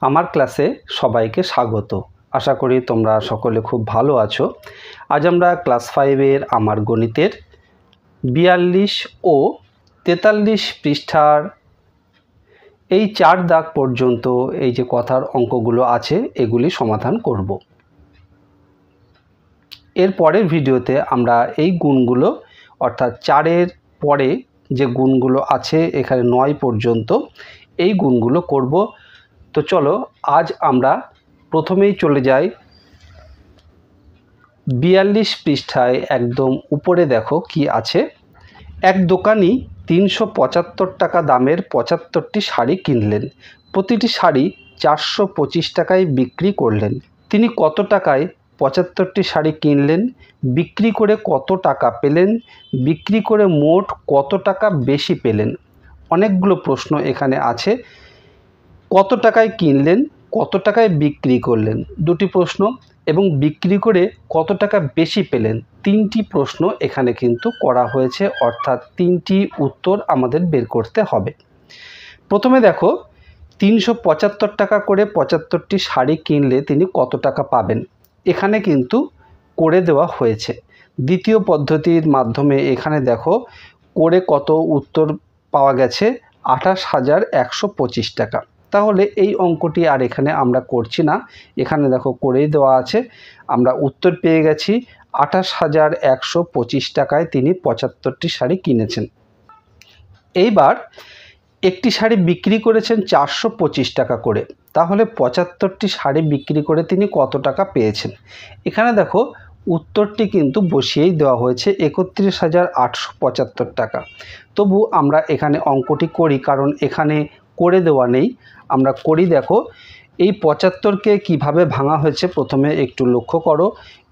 আমার ক্লাসে সবাইকে স্বাগত। আশা করি তোমরা সকলে খুব ভালো আছো। আজ আমরা ক্লাস 5-এর আমার গণিতের 42 ও 43 পৃষ্ঠার এই 4 দাগ পর্যন্ত এই যে কথার অঙ্কগুলো আছে এগুলি সমাধান করব। এর পরের ভিডিওতে আমরা এই গুণগুলো অর্থাৎ 4-এর পরে যে গুণগুলো আছে এখানে 9 পর্যন্ত এই গুণগুলো করব। তো চলো আজ আমরা প্রথমেই চলে যাই 42 পৃষ্ঠায় একদম উপরে দেখো কি আছে। এক দোকানি 375 টাকা দামের 75টি শাড়ি কিনলেন। প্রতিটি শাড়ি 425 টাকায় বিক্রি করলেন। তিনি কত টাকায় 75টি শাড়ি কিনলেন? বিক্রি করে কত টাকা পেলেন? বিক্রি করে মোট কত টাকা বেশি পেলেন? অনেকগুলো প্রশ্ন এখানে আছে। কত টাকায় কিনলেন, কত টাকায় বিক্রি করলেন, দুটি প্রশ্ন, এবং বিক্রি করে কত টাকা বেশি পেলেন, তিনটি প্রশ্ন এখানে কিন্তু করা হয়েছে, অর্থাৎ তিনটি উত্তর আমাদের বের করতে হবে। প্রথমে দেখো 375 টাকা করে 75টি শাড়ি কিনলে তিনি কত টাকা পাবেন, এখানে কিন্তু করে দেওয়া হয়েছে। দ্বিতীয় পদ্ধতির মাধ্যমে এখানে দেখো করে কত উত্তর পাওয়া গেছে, 28,125 টাকা। তাহলে এই অঙ্কটি আর এখানে আমরা করছি না, এখানে দেখো করেই দেওয়া আছে। আমরা উত্তর পেয়ে গেছি 28,125 টাকায় তিনি 75টি শাড়ি কিনেছেন। এইবার একটি শাড়ি বিক্রি করেছেন 425 টাকা করে, তাহলে 75টি শাড়ি বিক্রি করে তিনি কত টাকা পেয়েছেন। এখানে দেখো উত্তরটি কিন্তু বসিয়েই দেওয়া হয়েছে 31,875 টাকা। তবু আমরা এখানে অঙ্কটি করি, কারণ এখানে করে দেওয়া নেই। আমরা করি, দেখো এই 75কে কিভাবে ভাঙা হয়েছে প্রথমে একটু লক্ষ্য করো।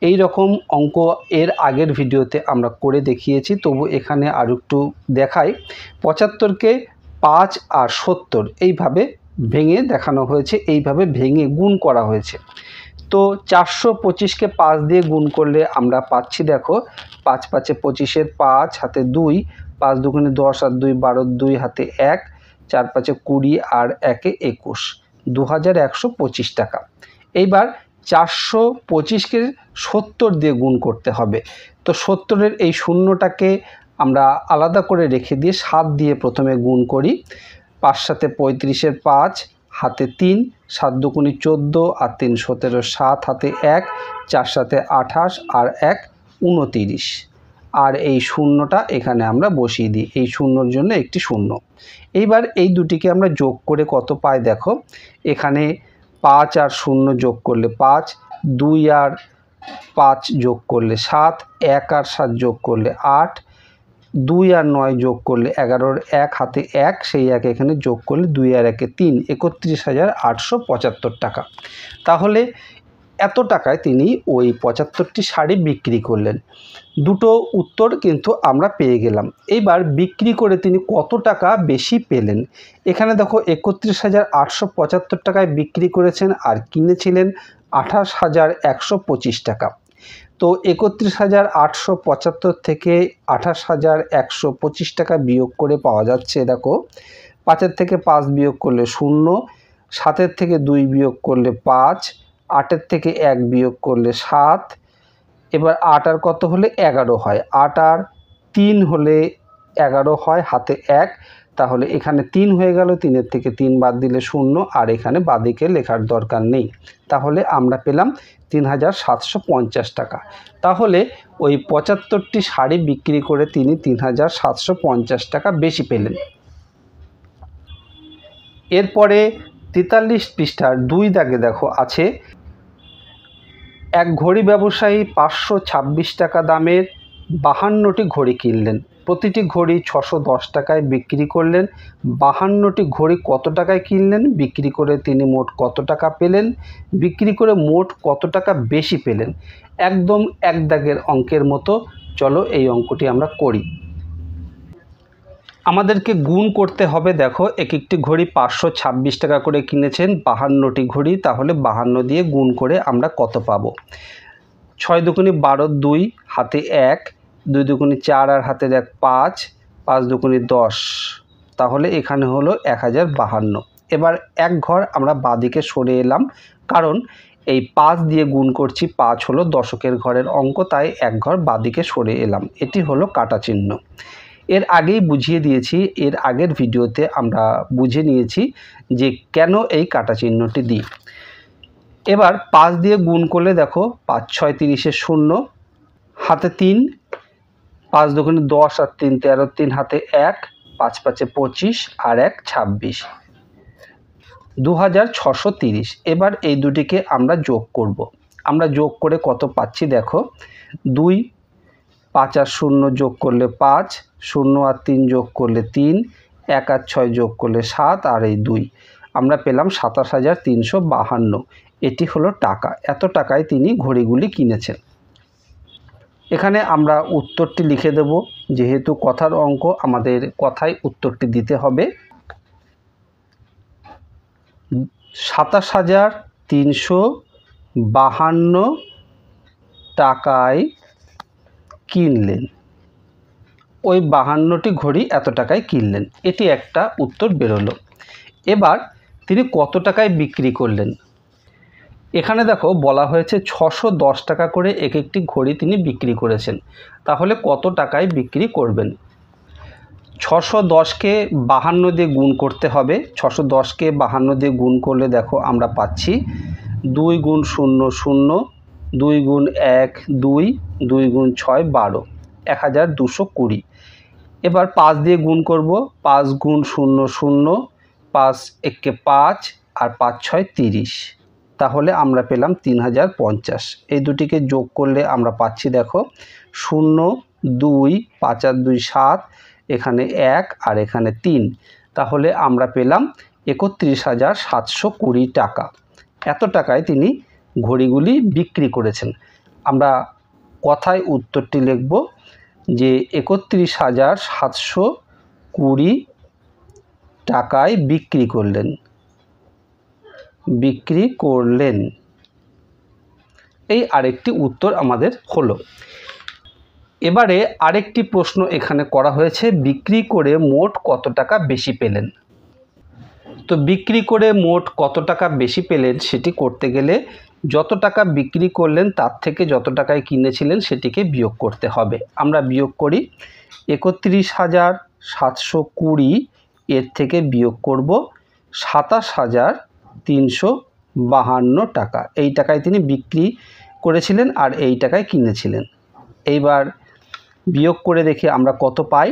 এই রকম অঙ্ক এর আগের ভিডিওতে আমরা করে দেখিয়েছি, তবু এখানে আর একটু দেখাই। 75কে 5 আর 70 এইভাবে ভেঙে দেখানো হয়েছে, এইভাবে ভেঙে গুণ করা হয়েছে। তো 425কে 5 দিয়ে গুণ করলে আমরা পাচ্ছি, দেখো 5 5 25, 5 হাতে 2, 5 দুগুণে 10 আর 2 12, 2 হাতে 1, 4 5 20 আর 1 21, 2125 টাকা। এইবার 425কে 70 দিয়ে গুণ করতে হবে। তো 70-এর এই শূন্যটাকে আমরা আলাদা করে রেখে দিয়ে 7 দিয়ে প্রথমে গুণ করি। 5 7 35, 5 হাতে 3, 7 দুগুণে 14 আর 3 17, 7 হাতে 1, 4 7 28 আর 1 29, আর এই শূন্যটা এখানে আমরা বসিয়ে দিই, এই শূন্যর জন্য একটি শূন্য। এইবার এই দুটিকে আমরা যোগ করে কত পাই, দেখো এখানে 5 আর 0 যোগ করলে 5, 2 আর 5 যোগ করলে 7, 1 আর 7 যোগ করলে 8, 2 আর 9 যোগ করলে 11, 1 হাতে 1, সেই 1 এখানে যোগ করলে 2 আর 1 3, 31,875 টাকা। তাহলে এত টাকায় তিনি ওই 75টি শাড়ি বিক্রি করলেন। দুটো উত্তর কিন্তু আমরা পেয়ে গেলাম। এইবার বিক্রি করে তিনি কত টাকা বেশি পেলেন। এখানে দেখো 31,875 টাকায় বিক্রি করেছেন আর কিনেছিলেন 28,125 টাকা। তো 31,875 থেকে 28,125 টাকা বিয়োগ করে পাওয়া যাচ্ছে, দেখো 5-এর থেকে 5 বিয়োগ করলে 0, 7-এর থেকে 2 বিয়োগ করলে 5, 8-এর থেকে 1 বিয়োগ করলে 7, এবার 8 আর কত হলে 11 হয়, 8 আর 3 হলে 11 হয়, হাতে 1, তাহলে এখানে 3 হয়ে গেল, 3-এর থেকে 3 বাদ দিলে 0, আর এখানে বাদিকে লেখার দরকার নেই। তাহলে আমরা পেলাম 3,750 টাকা। তাহলে ওই 75টি শাড়ি বিক্রি করে তিনি 3,750 টাকা বেশি পেলেন। এরপরে 43 পৃষ্ঠার 2 দাগে দেখো আছে, এক ঘড়ি ব্যবসায়ী 526 টাকা দামের 52টি ঘড়ি কিনলেন। প্রতিটি ঘড়ি 610 টাকায় বিক্রি করলেন। 52টি ঘড়ি কত টাকায় কিনলেন? বিক্রি করে তিনি মোট কত টাকা পেলেন? বিক্রি করে মোট কত টাকা বেশি পেলেন? একদম এক দাগের অঙ্কের মতো। চলো এই অঙ্কটি আমরা করি। আমাদেরকে গুণ করতে হবে, দেখো এক একটি ঘড়ি 526 টাকা করে কিনেছেন, 52টি ঘড়ি, তাহলে 52 দিয়ে গুণ করে আমরা কত পাবো। 6 দুগুণে 12, 2 হাতে 1, 2 দুগুণে 4 আর হাতের 1 5, 5 দুগুণে 10, তাহলে এখানে হলো 1052। এবার এক ঘর আমরা বাঁদিকে সরে এলাম, কারণ এই 5 দিয়ে গুণ করছি, 5 হলো দশকের ঘরের অঙ্ক, তাই এক ঘর বাঁদিকে সরে এলাম। এটি হলো কাটা চিহ্ন। এর আগেই বুঝিয়ে দিয়েছি, এর আগের ভিডিওতে আমরা বুঝে নিয়েছি যে কেন এই কাটা চিহ্নটি দিই। এবার 5 দিয়ে গুণ করলে দেখো 5 6 30 শূন্য, হাতে 3, 5 দুগুণে 10 আর 3 13, 3 হাতে 1, 5 5 25 আর 1 26, 2630। এবার এই দুটিকে আমরা যোগ করব। আমরা যোগ করে কত পাচ্ছি দেখো, 2, 5 আর 0 যোগ করলে 5, 0 আর 3 যোগ করলে 3, 1 আর 6 যোগ করলে 7 আর এই 2, আমরা পেলাম 27352। এটি হলো টাকা। এত টাকায় তিনি ঘড়িগুলি কিনেছেন। এখানে আমরা উত্তরটি লিখে দেব, যেহেতু কথার অঙ্ক আমাদের কথায় উত্তরটি দিতে হবে। 27352 টাকায় কিনলেন। ওই 52টি ঘড়ি এত টাকায় কিনলেন, এটি একটা উত্তর বেরোলো। এবার তিনি কত টাকায় বিক্রি করলেন? এখানে দেখো বলা হয়েছে 610 টাকা করে এক একটি ঘড়ি তিনি বিক্রি করেছেন। তাহলে কত টাকায় বিক্রি করবেন? 610কে 52 দিয়ে গুণ করতে হবে। 610কে 52 দিয়ে গুণ করলে দেখো আমরা পাচ্ছি 2 গুণ 0 0, 2 গুণ 1 2, 2 গুণ 6 12, 1220। এবার 5 দিয়ে গুণ করব। 5 গুণ 0 0, 5 একে 5 আর 5 6 30। তাহলে আমরা পেলাম 3050। এই দুটিকে যোগ করলে আমরা পাচ্ছি দেখো 0 2, 5 আর 2 7, এখানে 1 আর এখানে 3। তাহলে আমরা পেলাম 31720 টাকা। এত টাকায় তিনি ঘড়িগুলি বিক্রি করেছেন। আমরা কথায় উত্তরটি লিখব যে 31720 টাকায় বিক্রি করলেন। এই আরেকটি উত্তর আমাদের হলো। এবারে আরেকটি প্রশ্ন এখানে করা হয়েছে, বিক্রি করে মোট কত টাকা বেশি পেলেন? তো বিক্রি করে মোট কত টাকা বেশি পেলেন সেটি করতে গেলে যত টাকা বিক্রি করলেন তার থেকে যত টাকায় কিনেছিলেন সেটিকে বিয়োগ করতে হবে। আমরা বিয়োগ করি। 31720 এর থেকে বিয়োগ করব 27352 টাকা। এই টাকায় তিনি বিক্রি করেছিলেন আর এই টাকায় কিনেছিলেন। এইবার বিয়োগ করে দেখি আমরা কত পাই।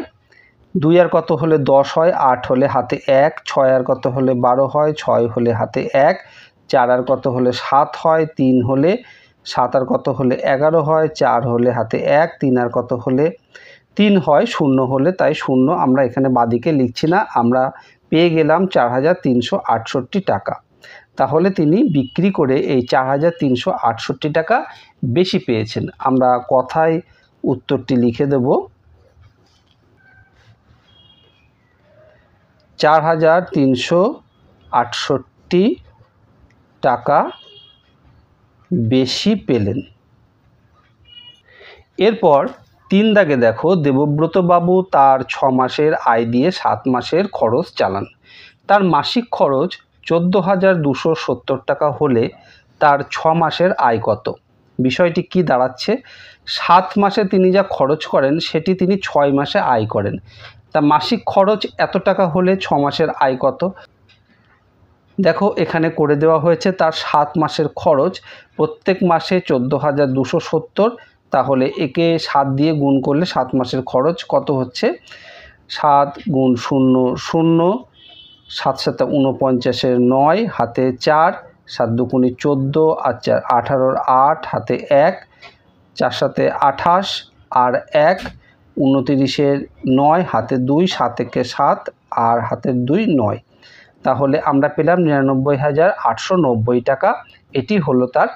2 আর কত হলে 10 হয়, 8 হলে হাতে 1, 6 আর কত হলে 12 হয়, 6 হলে হাতে 1, 4 আর কত হলে 7 হয়, 3 হলে, 7 আর কত হলে 11 হয়, 4 হলে হাতে 1, 3 আর কত হলে 3 হয়, 0 হলে, তাই 0 আমরা এখানে বাদিকে লিখছি না। আমরা পেয়ে গেলাম 4368 টাকা। তাহলে তিনি বিক্রি করে এই 4368 টাকা বেশি পেয়েছেন। আমরা কথায় উত্তরটি লিখে দেব, 4368 টাকা বেশি পেলেন। এরপর 3 দাগে দেখো, দেবব্রত বাবু তার 6 মাসের আয় দিয়ে 7 মাসের খরচ চালান। তার মাসিক খরচ 14,270 টাকা হলে তার 6 মাসের আয় কত? বিষয়টি কি দাঁড়াচ্ছে? 7 মাসে তিনি যা খরচ করেন সেটি তিনি 6 মাসে আয় করেন। তা মাসিক খরচ এত টাকা হলে 6 মাসের আয় কত? দেখো এখানে করে দেওয়া হয়েছে তার 7 মাসের খরচ প্রত্যেক মাসে 14,270। তাহলে একে 7 দিয়ে গুণ করলে 7 মাসের খরচ কত হচ্ছে? 7 গুণ 0 0, 7 7 49, 9 হাতে 4, 7 দুগুণে 14 আর 4 18, 8 হাতে 1, 4 7 28 আর 1 29, 9 হাতে 2, 7 একে 7 আর হাতের 2 9। তাহলে আমরা পেলাম 99,890 টাকা। এটি হলো তার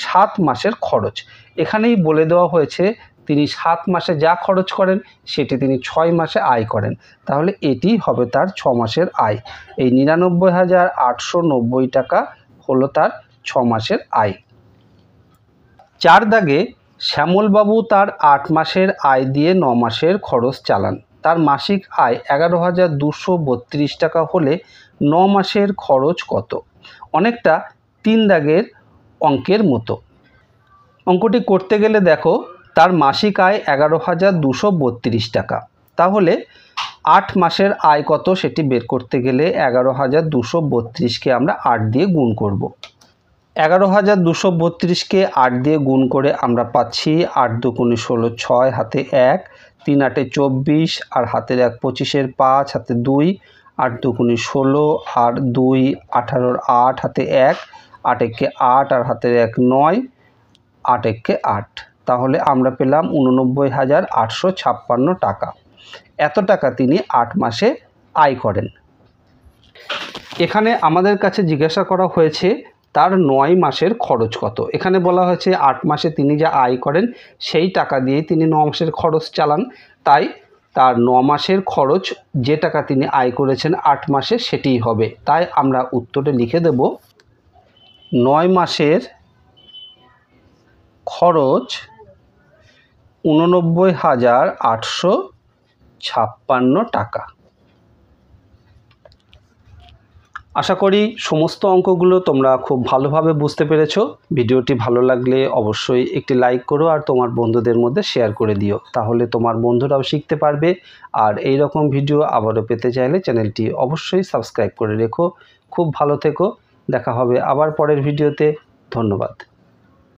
7 মাসের খরচ। এখানেই বলে দেওয়া হয়েছে তিনি 7 মাসে যা খরচ করেন সেটি তিনি 6 মাসে আয় করেন। তাহলে এটি হবে তার 6 মাসের আয়। এই 99,890 টাকা হলো তার 6 মাসের আয়। 4 দাগে, শ্যামলবাবু তার 8 মাসের আয় দিয়ে 9 মাসের খরচ চালান। তার মাসিক আয় 11,232 টাকা হলে 9 মাসের খরচ কত? অনেকটা 3 দাগের অঙ্কের মতো। অঙ্কটি করতে গেলে দেখো তার মাসিক আয় 11,232 টাকা। তাহলে 8 মাসের আয় কত সেটি বের করতে গেলে 11,232কে আমরা 8 দিয়ে গুণ করব। 11,232কে 8 দিয়ে গুণ করে আমরা পাচ্ছি 8 দুগুণে 16, 6 হাতে 1, 3 8 24 আর হাতের 1 25-এর 5 হাতে 2, 8 দুগুণে 16 আর 2 18-র 8 হাতে 1, 8 একে 8 আর হাতের 1 9, 8 একে 8। তাহলে আমরা পেলাম 89,856 টাকা। এত টাকা তিনি 8 মাসে আয় করেন। এখানে আমাদের কাছে জিজ্ঞাসা করা হয়েছে তার 9 মাসের খরচ কত। এখানে বলা হয়েছে 8 মাসে তিনি যা আয় করেন সেই টাকা দিয়েই তিনি 9 মাসের খরচ চালান, তাই তার 9 মাসের খরচ যে টাকা তিনি আয় করেছেন 8 মাসে সেটিই হবে। তাই আমরা উত্তরে লিখে দেব 9 মাসের খরচ 89,856 টাকা। আশা করি সমস্ত অঙ্কগুলো তোমরা খুব ভালোভাবে বুঝতে পেরেছো। ভিডিওটি ভালো লাগলে অবশ্যই একটি লাইক করো আর তোমার বন্ধুদের মধ্যে শেয়ার করে দিও, তাহলে তোমার বন্ধুরাও শিখতে পারবে। আর এই রকম ভিডিও আবারও পেতে চাইলে চ্যানেলটি অবশ্যই সাবস্ক্রাইব করে রেখো। খুব ভালো থেকো, দেখা হবে আবার পরের ভিডিওতে। ধন্যবাদ।